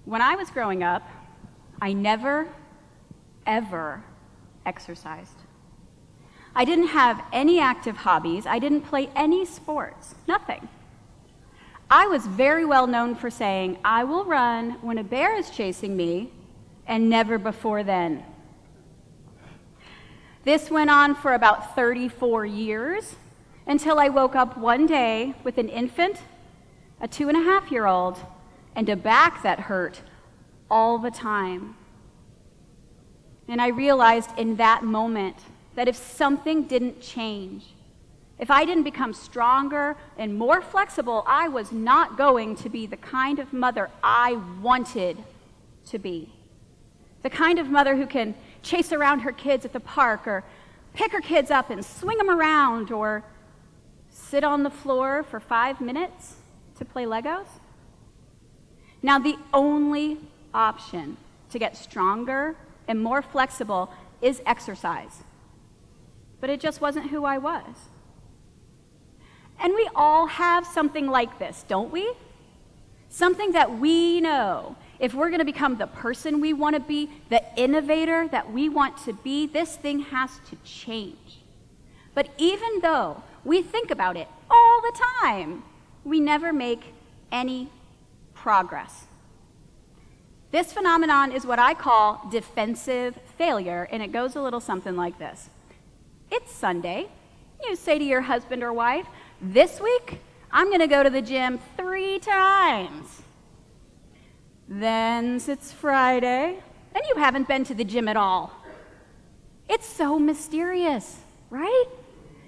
When I was growing up, I never, ever exercised. I didn't have any active hobbies. I didn't play any sports, nothing. I was very well known for saying, I will run when a bear is chasing me, and never before then. This went on for about 34 years, until I woke up one day with an infant, a 2.5-year-old, and a back that hurt all the time. And I realized in that moment that if something didn't change, if I didn't become stronger and more flexible, I was not going to be the kind of mother I wanted to be. The kind of mother who can chase around her kids at the park, or pick her kids up and swing them around, or sit on the floor for 5 minutes to play Legos. Now, the only option to get stronger and more flexible is exercise. But it just wasn't who I was. And we all have something like this, don't we? Something that we know, if we're going to become the person we want to be, the innovator that we want to be, this thing has to change. But even though we think about it all the time, we never make any progress. This phenomenon is what I call defensive failure, and it goes a little something like this. It's Sunday. You say to your husband or wife, this week, I'm going to go to the gym 3 times. Then it's Friday, and you haven't been to the gym at all. It's so mysterious, right?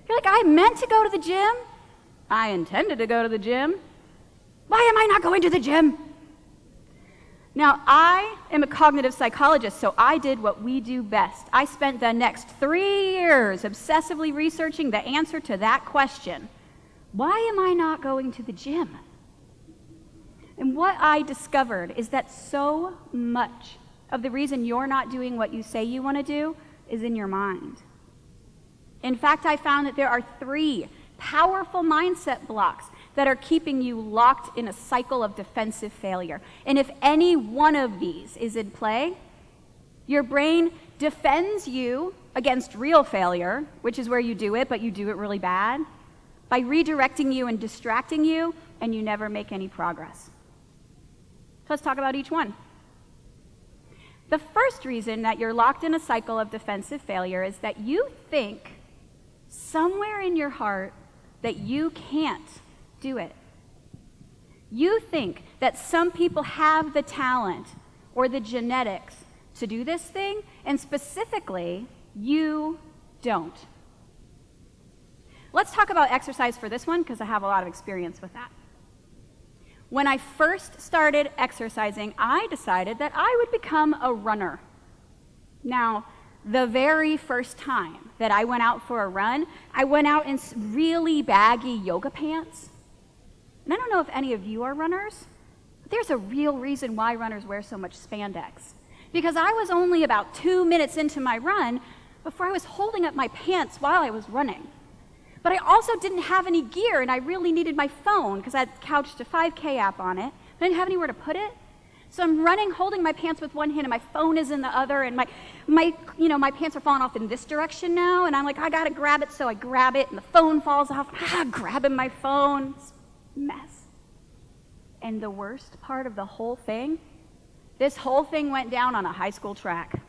You're like, I meant to go to the gym. I intended to go to the gym. Why am I not going to the gym? Now, I am a cognitive psychologist, so I did what we do best. I spent the next 3 years obsessively researching the answer to that question. Why am I not going to the gym? And what I discovered is that so much of the reason you're not doing what you say you want to do is in your mind. In fact, I found that there are 3 powerful mindset blocks that are keeping you locked in a cycle of defensive failure. And if any one of these is in play, your brain defends you against real failure, which is where you do it, but you do it really bad, by redirecting you and distracting you, and you never make any progress. So let's talk about each one. The first reason that you're locked in a cycle of defensive failure is that you think somewhere in your heart that you can't do it. You think that some people have the talent or the genetics to do this thing, and specifically, you don't. Let's talk about exercise for this one, because I have a lot of experience with that. When I first started exercising, I decided that I would become a runner. Now, the very first time that I went out for a run, I went out in really baggy yoga pants. And I don't know if any of you are runners, but there's a real reason why runners wear so much spandex. Because I was only about 2 minutes into my run before I was holding up my pants while I was running. But I also didn't have any gear, and I really needed my phone because I had couched a 5K app on it. I didn't have anywhere to put it. So I'm running, holding my pants with one hand, and my phone is in the other, and my pants are falling off in this direction now, and I'm like, I gotta grab it, so I grab it, and the phone falls off. Grabbing my phone. It's a mess. And the worst part of the whole thing, this whole thing went down on a high school track.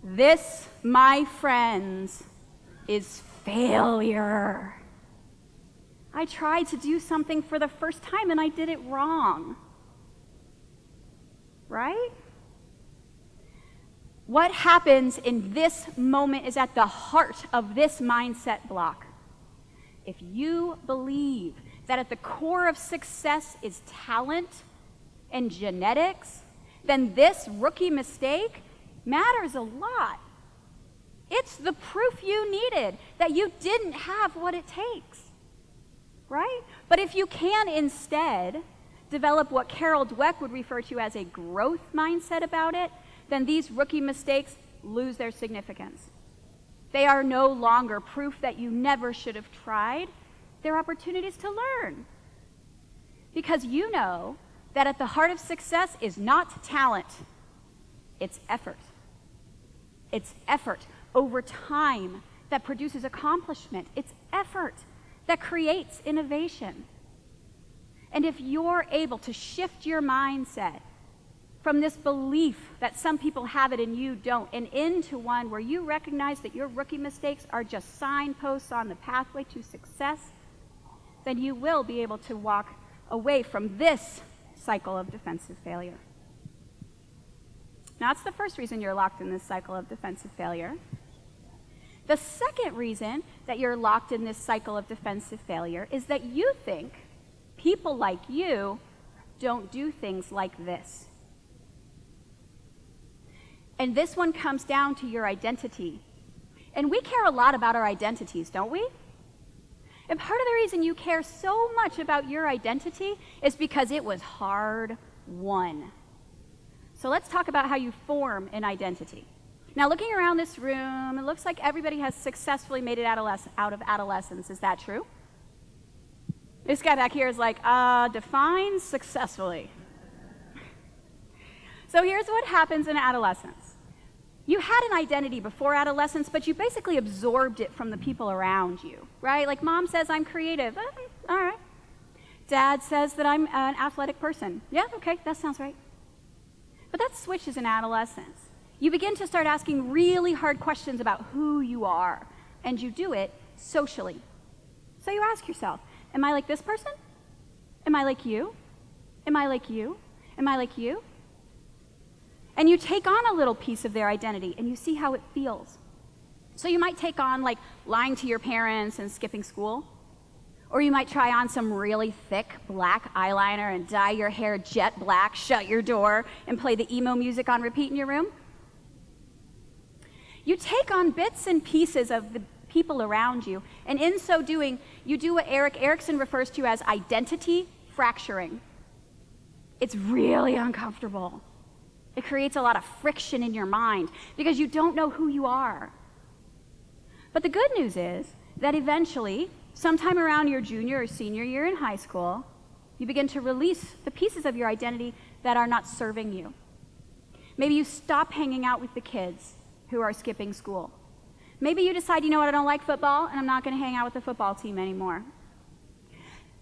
This, my friends, is failure. I tried to do something for the first time and I did it wrong. Right? What happens in this moment is at the heart of this mindset block. If you believe that at the core of success is talent and genetics, then this rookie mistake matters a lot. It's the proof you needed that you didn't have what it takes, right? But if you can instead develop what Carol Dweck would refer to as a growth mindset about it, then these rookie mistakes lose their significance. They are no longer proof that you never should have tried. They're opportunities to learn. Because you know that at the heart of success is not talent, it's effort. It's effort over time that produces accomplishment. It's effort that creates innovation. And if you're able to shift your mindset from this belief that some people have it and you don't, and into one where you recognize that your rookie mistakes are just signposts on the pathway to success, then you will be able to walk away from this cycle of defensive failure. Now, that's the first reason you're locked in this cycle of defensive failure. The second reason that you're locked in this cycle of defensive failure is that you think people like you don't do things like this. And this one comes down to your identity. And we care a lot about our identities, don't we? And part of the reason you care so much about your identity is because it was hard won. So let's talk about how you form an identity. Now, looking around this room, it looks like everybody has successfully made it out of adolescence. Is that true? This guy back here is like, define successfully. So here's what happens in adolescence. You had an identity before adolescence, but you basically absorbed it from the people around you, right? Like mom says, I'm creative. All right. Dad says that I'm an athletic person. Yeah, okay, that sounds right. But that switches in adolescence. You begin to start asking really hard questions about who you are, and you do it socially. So you ask yourself, am I like this person? Am I like you? Am I like you? Am I like you? And you take on a little piece of their identity, and you see how it feels. So you might take on, like, lying to your parents and skipping school. Or you might try on some really thick black eyeliner and dye your hair jet black, shut your door, and play the emo music on repeat in your room. You take on bits and pieces of the people around you, and in so doing, you do what Erik Erikson refers to as identity fracturing. It's really uncomfortable. It creates a lot of friction in your mind because you don't know who you are. But the good news is that eventually, sometime around your junior or senior year in high school, you begin to release the pieces of your identity that are not serving you. Maybe you stop hanging out with the kids who are skipping school. Maybe you decide, you know what, I don't like football, and I'm not going to hang out with the football team anymore.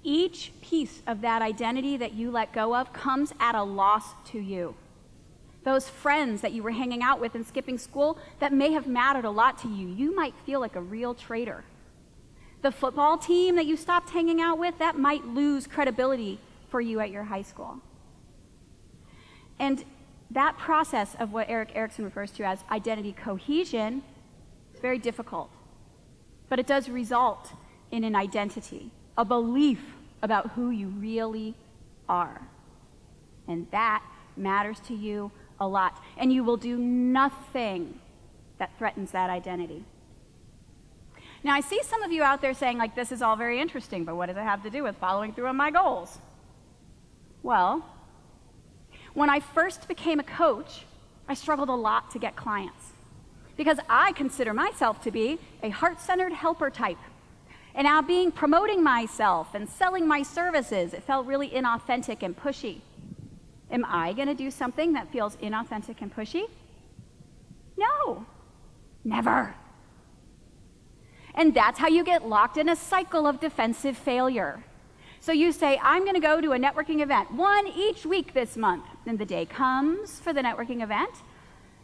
Each piece of that identity that you let go of comes at a loss to you. Those friends that you were hanging out with and skipping school that may have mattered a lot to you, you might feel like a real traitor. The football team that you stopped hanging out with, that might lose credibility for you at your high school. And that process of what Erik Erikson refers to as identity cohesion is very difficult. But it does result in an identity, a belief about who you really are. And that matters to you a lot. And you will do nothing that threatens that identity. Now, I see some of you out there saying, like, this is all very interesting, but what does it have to do with following through on my goals? Well, when I first became a coach, I struggled a lot to get clients because I consider myself to be a heart-centered helper type. And now promoting myself and selling my services, it felt really inauthentic and pushy. Am I going to do something that feels inauthentic and pushy? No, never. And that's how you get locked in a cycle of defensive failure. So you say, I'm going to go to a networking event, one each week this month. And the day comes for the networking event,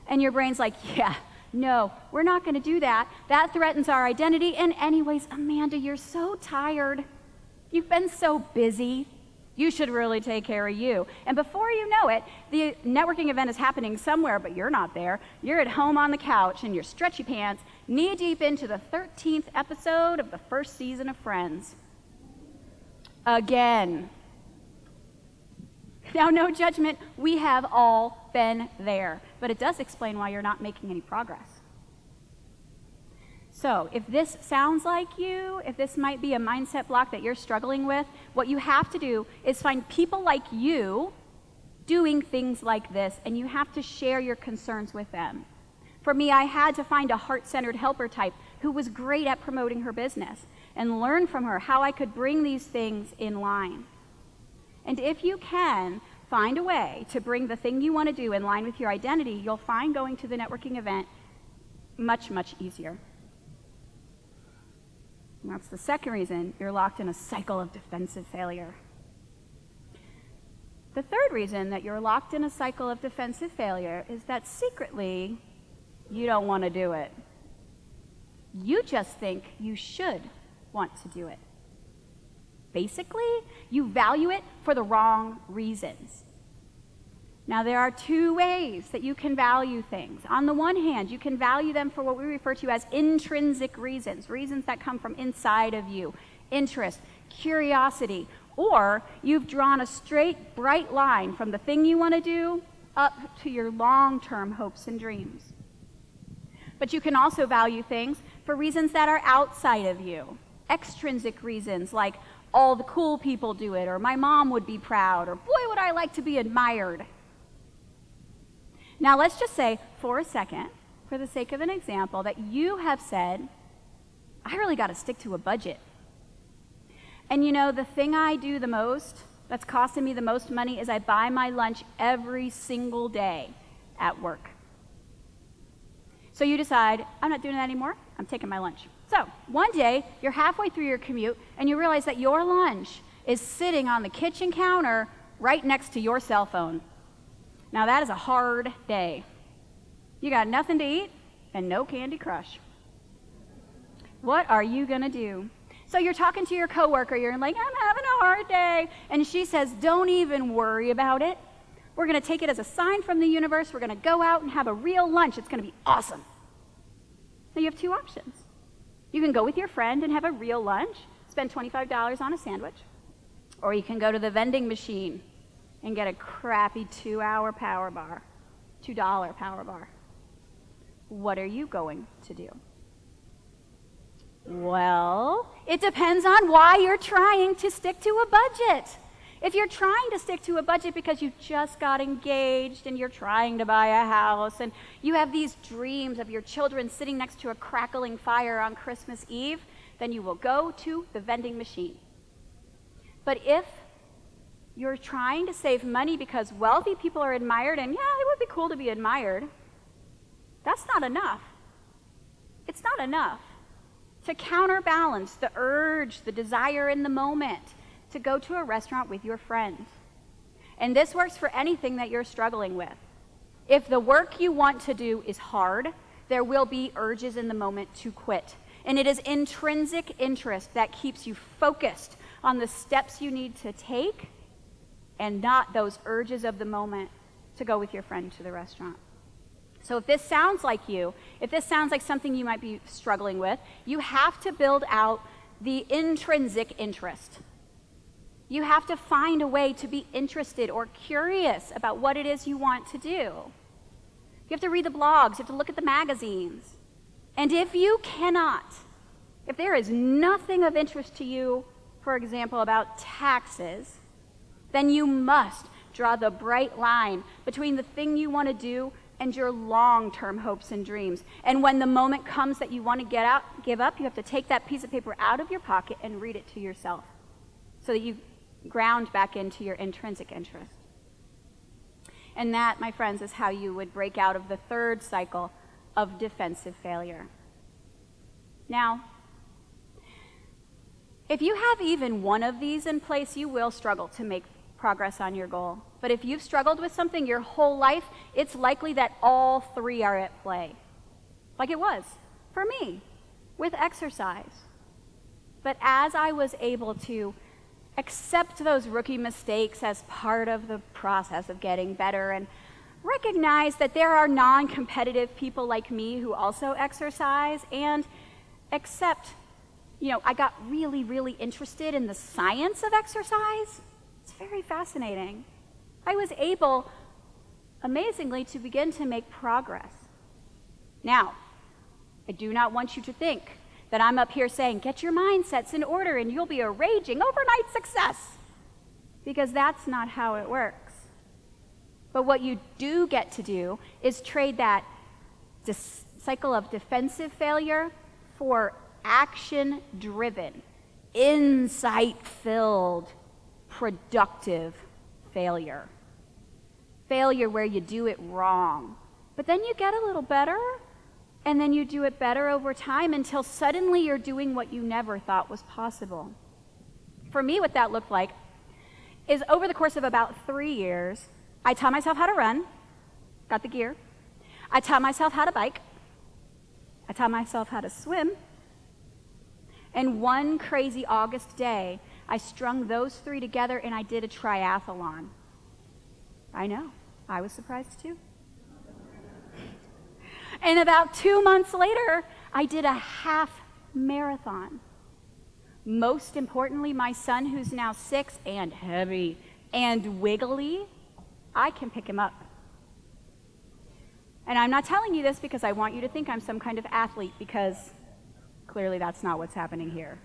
and your brain's like, yeah, no, we're not going to do that. That threatens our identity. And anyways, Amanda, you're so tired. You've been so busy. You should really take care of you. And before you know it, the networking event is happening somewhere, but you're not there. You're at home on the couch in your stretchy pants, knee-deep into the 13th episode of the first season of Friends. Again. Now, no judgment. We have all been there. But it does explain why you're not making any progress. So if this sounds like you, if this might be a mindset block that you're struggling with, what you have to do is find people like you doing things like this, and you have to share your concerns with them. For me, I had to find a heart-centered helper type who was great at promoting her business and learn from her how I could bring these things in line. And if you can find a way to bring the thing you want to do in line with your identity, you'll find going to the networking event much, much easier. And that's the second reason you're locked in a cycle of defensive failure. The third reason that you're locked in a cycle of defensive failure is that secretly you don't want to do it. You just think you should want to do it. Basically, you value it for the wrong reasons. Now, there are two ways that you can value things. On the one hand, you can value them for what we refer to as intrinsic reasons, reasons that come from inside of you, interest, curiosity, or you've drawn a straight, bright line from the thing you want to do up to your long-term hopes and dreams. But you can also value things for reasons that are outside of you, extrinsic reasons like all the cool people do it, or my mom would be proud, or boy, would I like to be admired. Now, let's just say for a second, for the sake of an example, that you have said, I really got to stick to a budget. And you know, the thing I do the most, that's costing me the most money, is I buy my lunch every single day at work. So you decide, I'm not doing that anymore, I'm taking my lunch. So one day, you're halfway through your commute, and you realize that your lunch is sitting on the kitchen counter right next to your cell phone. Now that is a hard day. You got nothing to eat and no Candy Crush. What are you gonna do? So you're talking to your coworker, you're like, I'm having a hard day. And she says, don't even worry about it. We're gonna take it as a sign from the universe. We're gonna go out and have a real lunch. It's gonna be awesome. Now you have two options. You can go with your friend and have a real lunch, spend $25 on a sandwich, or you can go to the vending machine and get a crappy $2 power bar. What are you going to do? Well, it depends on why you're trying to stick to a budget. If you're trying to stick to a budget because you just got engaged and you're trying to buy a house and you have these dreams of your children sitting next to a crackling fire on Christmas Eve, then you will go to the vending machine. But if you're trying to save money because wealthy people are admired, and yeah, it would be cool to be admired, that's not enough. It's not enough to counterbalance the urge, the desire in the moment to go to a restaurant with your friends. And this works for anything that you're struggling with. If the work you want to do is hard, there will be urges in the moment to quit. And it is intrinsic interest that keeps you focused on the steps you need to take and not those urges of the moment to go with your friend to the restaurant. So if this sounds like you, if this sounds like something you might be struggling with, you have to build out the intrinsic interest. You have to find a way to be interested or curious about what it is you want to do. You have to read the blogs, you have to look at the magazines. And if you cannot, if there is nothing of interest to you, for example, about taxes, then you must draw the bright line between the thing you want to do and your long-term hopes and dreams. And when the moment comes that you want to give up, you have to take that piece of paper out of your pocket and read it to yourself so that you ground back into your intrinsic interest. And that, my friends, is how you would break out of the third cycle of defensive failure. Now, if you have even one of these in place, you will struggle to make progress on your goal. But if you've struggled with something your whole life, it's likely that all three are at play. Like it was for me with exercise. But as I was able to accept those rookie mistakes as part of the process of getting better and recognize that there are non-competitive people like me who also exercise, and accept, I got really, really interested in the science of exercise. It's very fascinating. I was able, amazingly, to begin to make progress. Now, I do not want you to think that I'm up here saying, get your mindsets in order and you'll be a raging overnight success, because that's not how it works. But what you do get to do is trade that cycle of defensive failure for action-driven, insight-filled, productive failure. Failure where you do it wrong. But then you get a little better, and then you do it better over time until suddenly you're doing what you never thought was possible. For me, what that looked like is over the course of about 3 years, I taught myself how to run, got the gear. I taught myself how to bike. I taught myself how to swim. And one crazy August day, I strung those 3 together and I did a triathlon. I know, I was surprised too. And about 2 months later, I did a half marathon. Most importantly, my son, who's now 6 and heavy and wiggly, I can pick him up. And I'm not telling you this because I want you to think I'm some kind of athlete, because clearly that's not what's happening here.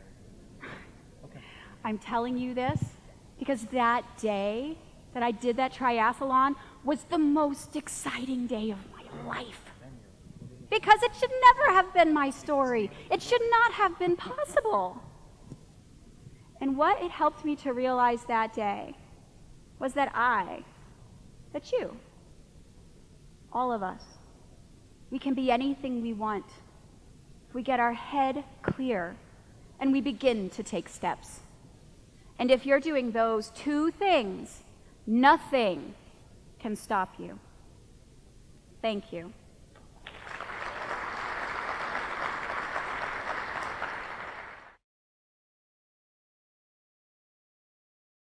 Okay. I'm telling you this because that day that I did that triathlon was the most exciting day of my life. Because it should never have been my story. It should not have been possible. And what it helped me to realize that day was that you, all of us, we can be anything we want if we get our head clear and we begin to take steps. And if you're doing those 2 things, nothing can stop you. Thank you.